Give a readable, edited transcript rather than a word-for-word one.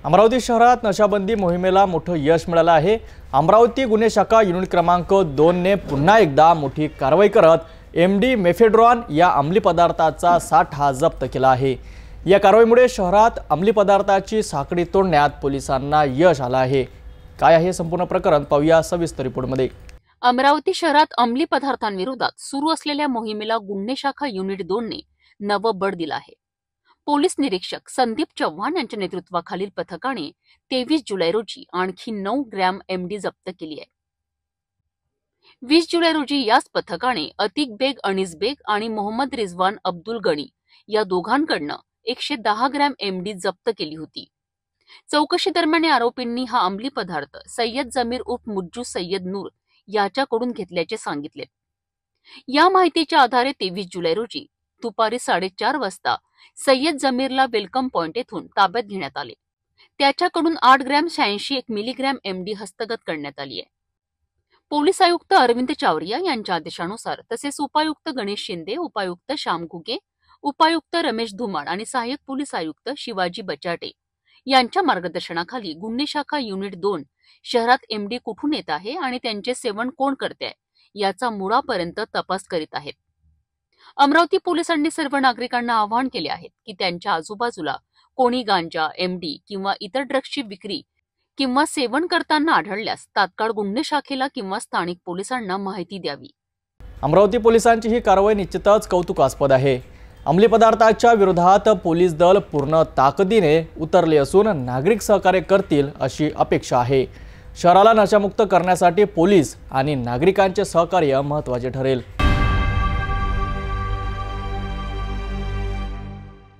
अमरावती शहरात नशाबंदी मोहिमेला मोठं यश मिळालं आहे। अमरावती गुन्हे शाखा युनिट क्रमांक 2 ने पुन्हा एकदा मोठी कारवाई करत एमडी मेफेड्रॉन या अंमली पदार्थाचा साठा जप्त केला आहे। या कारवाईमुळे शहरात अंमली पदार्थाची साखळी तोडण्यात पोलिसांना यश आलं आहे। काय आहे संपूर्ण प्रकरण पाहूया सविस्तर रिपोर्टमध्ये। अमरावती शहरात अंमली पदार्थांविरोधात सुरू असलेल्या मोहिमेला गुन्हे शाखा युनिट 2 ने नवं बळ दिलं आहे। पोलीस निरीक्षक संदीप चव्हाण यांच्या नेतृत्वाखालील पथकाने 23 जुलै रोजी आणखी 9 ग्रॅम एमडी जप्त केली आहे। 20 जुलै रोजी याच पथकाने अतिक बेग अनीस बेग आणि मोहम्मद रिजवान अब्दुल गणी या दोघांकडनं 110 ग्रॅम एमडी जप्त केली होती। चौकशी दरम्यान आरोपींनी हा अंमली पदार्थ सय्यद जमीर उर्फ मुज्जू सय्यद नूर याच्याकडून घेतल्याचे सांगितले। या माहितीच्या आधारे 23 जुलै रोजी दुपारी 4:30 वाजता सय्यद जमीरला वेलकम पॉइंट येथून ताब्यात घेण्यात आले। त्याच्याकडून 8 ग्रॅम 86 मिलीग्रॅम एमडी हस्तगत करण्यात आली आहे। पोलीस आयुक्त अरविंद चावरिया यांच्या आदेशानुसार तसेच उपायुक्त गणेश शिंदे, उपायुक्त श्याम घुगे, उपायुक्त रमेश धुमाळ आणि सहाय्यक पोलीस आयुक्त शिवाजी बचाटे यांच्या मार्गदर्शनाखाली गुन्हे शाखा युनिट 2 शहरात एमडी कुठून येत आहे आणि त्यांचे सेवन कोण करते याचा मुळापर्यंत तपास करीत आहेत। अमरावती पोलिसांनी सर्व नागरिकांना आवाहन केले आहे की त्यांच्या आजूबाजूला कोणी गांजा, एमडी किंवा इतर ड्रग्सची विक्री किंवा सेवन करताना आढळल्यास तात्काळ गुन्हे शाखेला किंवा स्थानिक पोलिसांना माहिती द्यावी। अमरावती पोलिसांची ही कारवाई निश्चितच कौतुकास्पद आहे। अंमली पदार्थाच्या विरोधात पोलीस दल पूर्ण ताकदीने उतरले असून नागरिक सहकार्य करतील अशी अपेक्षा आहे। शहराला नशामुक्त करण्यासाठी पोलीस आणि नागरिकांचे सहकार्य महत्त्वाचे ठरेल।